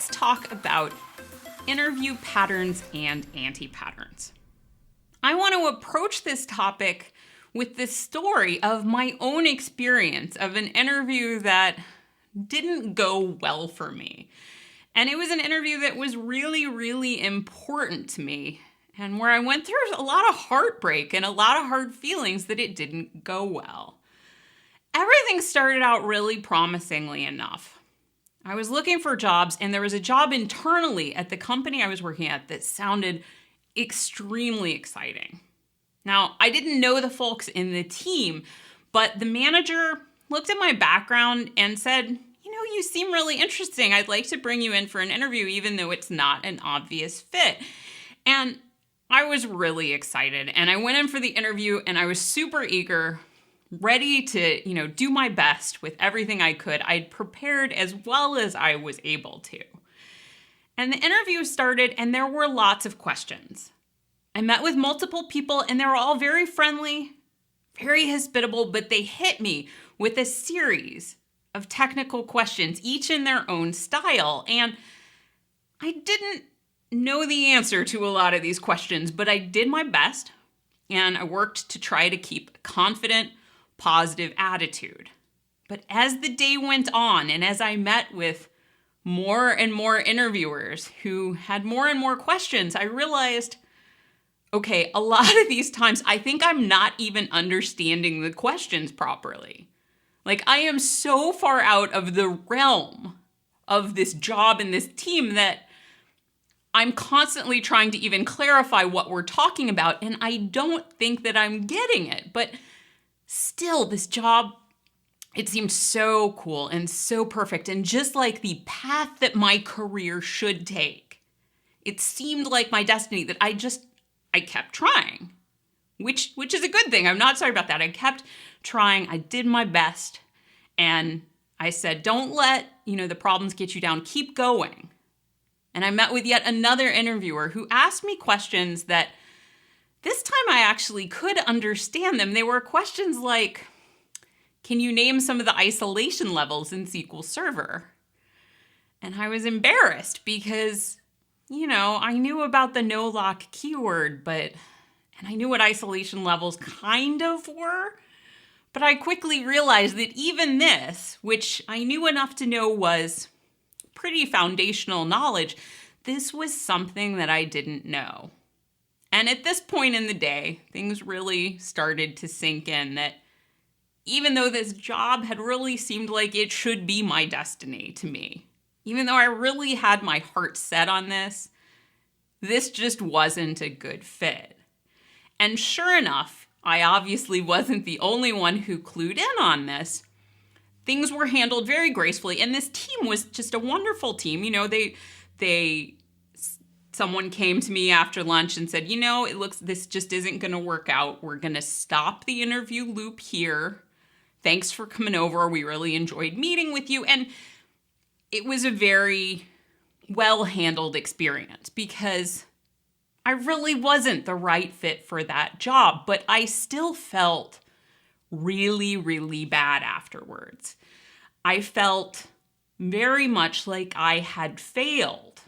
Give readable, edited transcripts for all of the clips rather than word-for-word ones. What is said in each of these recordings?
let's talk about interview patterns and anti-patterns. I want to approach this topic with the story of my own experience of an interview that didn't go well for me. And it was an interview that was really, really important to me, and where I went through a lot of heartbreak and a lot of hard feelings that it didn't go well. Everything started out really promisingly enough. I was looking for jobs, and there was a job internally at the company I was working at that sounded extremely exciting. Now, I didn't know the folks in the team, but the manager looked at my background and said, you seem really interesting. I'd like to bring you in for an interview, even though it's not an obvious fit. And I was really excited, and I went in for the interview, and I was super eager, ready to, do my best with everything I could. I'd prepared as well as I was able to. And the interview started, and there were lots of questions. I met with multiple people, and they were all very friendly, very hospitable, but they hit me with a series of technical questions, each in their own style. And I didn't know the answer to a lot of these questions, but I did my best, and I worked to try to keep a confident, positive attitude. But as the day went on, and as I met with more and more interviewers who had more and more questions, I realized, okay, a lot of these times I think I'm not even understanding the questions properly. Like, I am so far out of the realm of this job and this team that I'm constantly trying to even clarify what we're talking about, and I don't think that I'm getting it. But still, this job, it seemed so cool and so perfect, and just like the path that my career should take. It seemed like my destiny that I kept trying, which is a good thing. I'm not sorry about that. I kept trying. I did my best, and I said, don't let, the problems get you down. Keep going. And I met with yet another interviewer who asked me questions that this time I actually could understand them. They were questions like, can you name some of the isolation levels in SQL Server? And I was embarrassed because, I knew about the no-lock keyword, and I knew what isolation levels kind of were. But I quickly realized that even this, which I knew enough to know was pretty foundational knowledge, this was something that I didn't know. And at this point in the day, things really started to sink in that even though this job had really seemed like it should be my destiny to me, even though I really had my heart set on this just wasn't a good fit. And sure enough, I obviously wasn't the only one who clued in on this. Things were handled very gracefully, and this team was just a wonderful team. Someone came to me after lunch and said, it looks this just isn't going to work out. We're going to stop the interview loop here. Thanks for coming over. We really enjoyed meeting with you. And it was a very well-handled experience because I really wasn't the right fit for that job, but I still felt really, really bad afterwards. I felt very much like I had failed.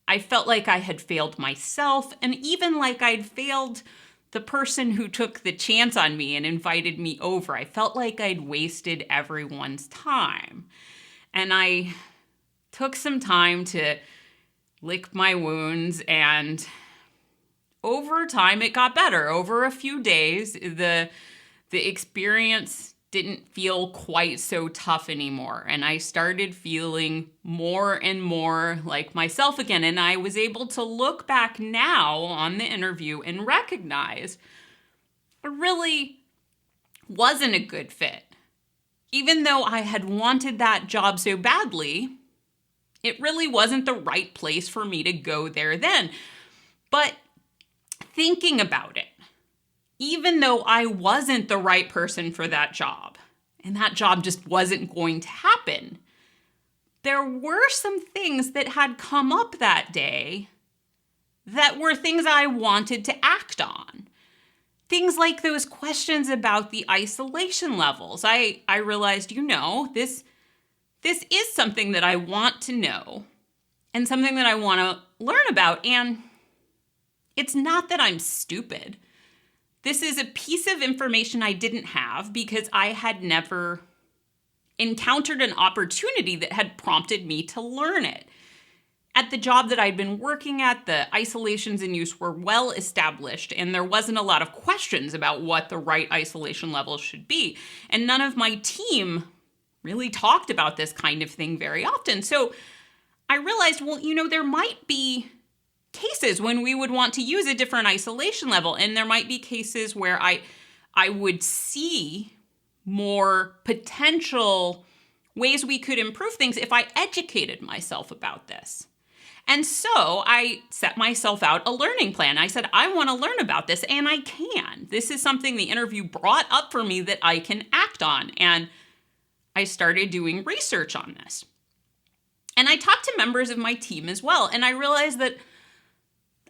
I felt like I had failed myself, and even like I'd failed the person who took the chance on me and invited me over. I felt like I'd wasted everyone's time. And I took some time to lick my wounds, and over time it got better. Over a few days, the experience didn't feel quite so tough anymore. And I started feeling more and more like myself again. And I was able to look back now on the interview and recognize it really wasn't a good fit. Even though I had wanted that job so badly, it really wasn't the right place for me to go there then. But thinking about it, even though I wasn't the right person for that job, and that job just wasn't going to happen, there were some things that had come up that day that were things I wanted to act on. Things like those questions about the isolation levels. I realized, this is something that I want to know. and something that I want to learn about. And it's not that I'm stupid. This is a piece of information I didn't have because I had never encountered an opportunity that had prompted me to learn it. At the job that I'd been working at, the isolations in use were well established, and there wasn't a lot of questions about what the right isolation level should be. And none of my team really talked about this kind of thing very often. So I realized, well, there might be cases when we would want to use a different isolation level, and there might be cases where I would see more potential ways we could improve things if I educated myself about this. And so I set myself out a learning plan. I said, I want to learn about this, and I can. This is something the interview brought up for me that I can act on. And I started doing research on this. And I talked to members of my team as well, and I realized that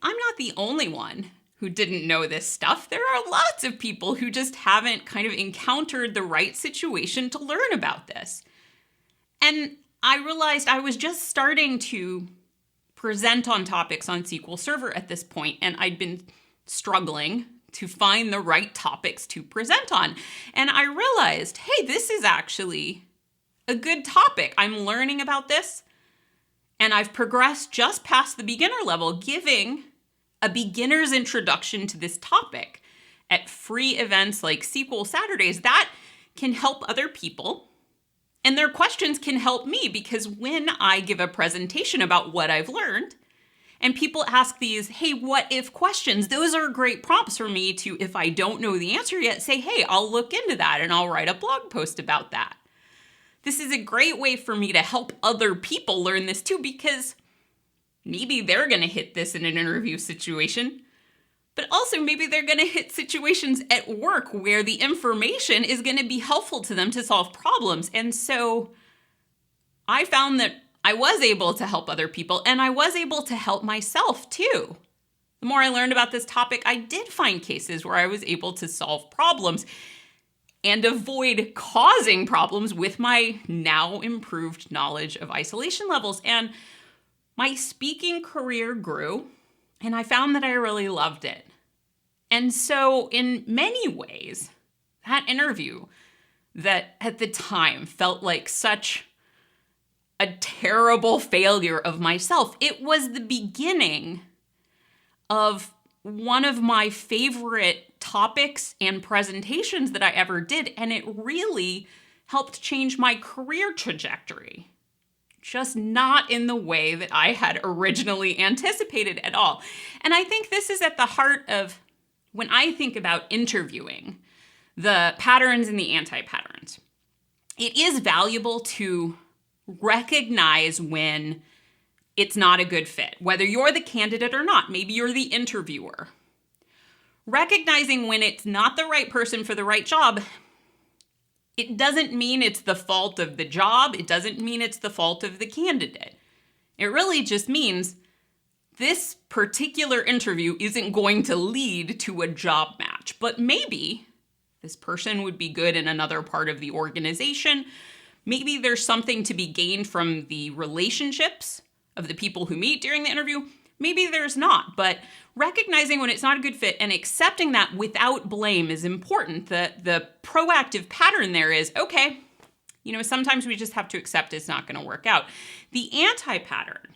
I'm not the only one who didn't know this stuff. There are lots of people who just haven't kind of encountered the right situation to learn about this. And I realized I was just starting to present on topics on SQL Server at this point, and I'd been struggling to find the right topics to present on. And I realized, hey, this is actually a good topic. I'm learning about this, and I've progressed just past the beginner level, giving a beginner's introduction to this topic at free events like SQL Saturdays. That can help other people. And their questions can help me, because when I give a presentation about what I've learned and people ask these, hey, what if questions, those are great prompts for me to, if I don't know the answer yet, say, hey, I'll look into that and I'll write a blog post about that. This is a great way for me to help other people learn this too, because maybe they're going to hit this in an interview situation, but also maybe they're going to hit situations at work where the information is going to be helpful to them to solve problems. And so I found that I was able to help other people, and I was able to help myself too. The more I learned about this topic, I did find cases where I was able to solve problems and avoid causing problems with my now improved knowledge of isolation levels. And my speaking career grew, and I found that I really loved it. And so in many ways, that interview that at the time felt like such a terrible failure of myself, it was the beginning of one of my favorite topics and presentations that I ever did, and it really helped change my career trajectory. Just not in the way that I had originally anticipated at all. And I think this is at the heart of when I think about interviewing, the patterns and the anti-patterns. It is valuable to recognize when it's not a good fit, whether you're the candidate or not. Maybe you're the interviewer. Recognizing when it's not the right person for the right job, it doesn't mean it's the fault of the job. It doesn't mean it's the fault of the candidate. It really just means this particular interview isn't going to lead to a job match, but maybe this person would be good in another part of the organization. Maybe there's something to be gained from the relationships of the people who meet during the interview. Maybe there's not, but recognizing when it's not a good fit and accepting that without blame is important. The proactive pattern there is, okay, sometimes we just have to accept it's not going to work out. The anti-pattern,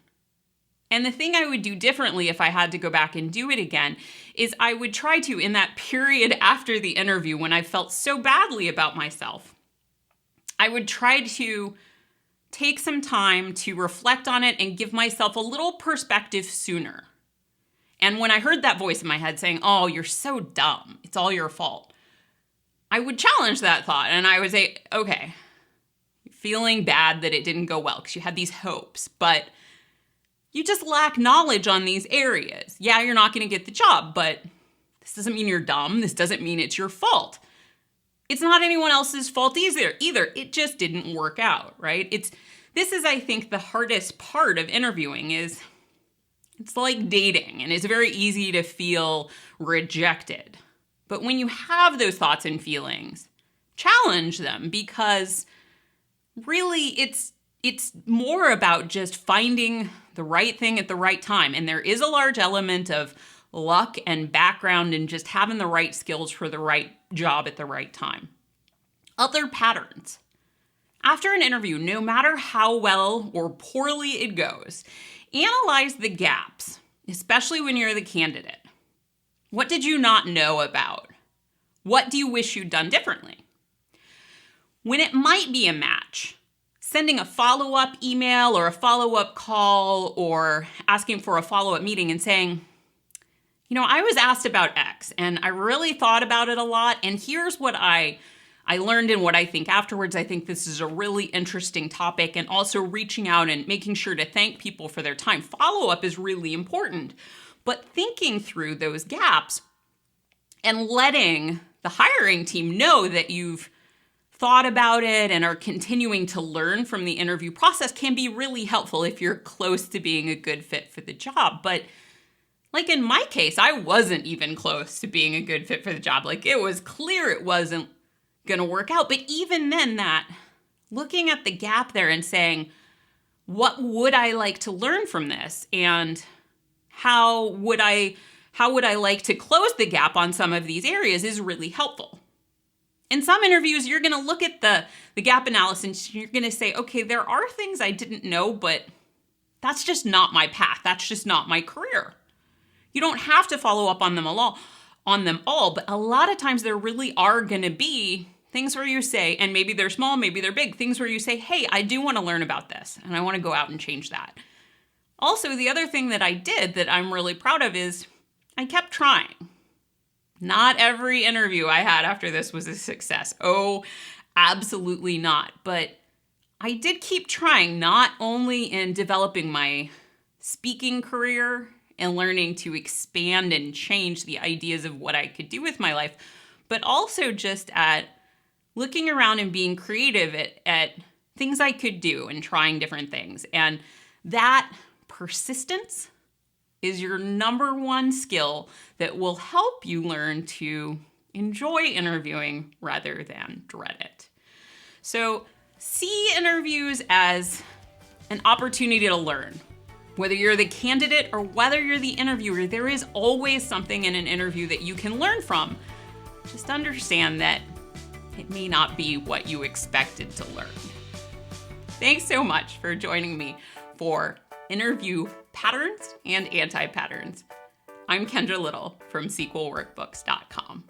and the thing I would do differently if I had to go back and do it again, is I would try to, in that period after the interview when I felt so badly about myself, I would try to take some time to reflect on it and give myself a little perspective sooner. And when I heard that voice in my head saying, oh, you're so dumb, it's all your fault, I would challenge that thought and I would say, okay, feeling bad that it didn't go well because you had these hopes, but you just lack knowledge on these areas. Yeah, you're not going to get the job, but this doesn't mean you're dumb. This doesn't mean it's your fault. It's not anyone else's fault either. It just didn't work out, right? This is, I think, the hardest part of interviewing is it's like dating, and it's very easy to feel rejected. But when you have those thoughts and feelings, challenge them, because really it's it's more about just finding the right thing at the right time. And there is a large element of luck and background and just having the right skills for the right job at the right time. Other patterns. After an interview, no matter how well or poorly it goes, analyze the gaps, especially when you're the candidate. What did you not know about? What do you wish you'd done differently? When it might be a match, sending a follow-up email or a follow-up call or asking for a follow-up meeting and saying, I was asked about X and I really thought about it a lot, and here's what I learned and what I think afterwards. I think this is a really interesting topic, and also reaching out and making sure to thank people for their time. Follow-up is really important, but thinking through those gaps and letting the hiring team know that you've thought about it and are continuing to learn from the interview process can be really helpful if you're close to being a good fit for the job. But like in my case, I wasn't even close to being a good fit for the job. Like, it was clear it wasn't going to work out. But even then, that looking at the gap there and saying, what would I like to learn from this? And how would I like to close the gap on some of these areas is really helpful. In some interviews, you're going to look at the gap analysis and you're going to say, okay, there are things I didn't know, but that's just not my path. That's just not my career. You don't have to follow up on them all, but a lot of times there really are going to be things where you say, and maybe they're small, maybe they're big, things where you say, hey, I do want to learn about this and I want to go out and change that. Also, the other thing that I did that I'm really proud of is I kept trying. Not every interview I had after this was a success. Oh, absolutely not. But I did keep trying, not only in developing my speaking career and learning to expand and change the ideas of what I could do with my life, but also just at looking around and being creative at things I could do and trying different things. And that persistence is your number one skill that will help you learn to enjoy interviewing rather than dread it. So see interviews as an opportunity to learn. Whether you're the candidate or whether you're the interviewer, there is always something in an interview that you can learn from. Just understand that it may not be what you expected to learn. Thanks so much for joining me for Interview Patterns and Anti-Patterns. I'm Kendra Little from SQLWorkbooks.com.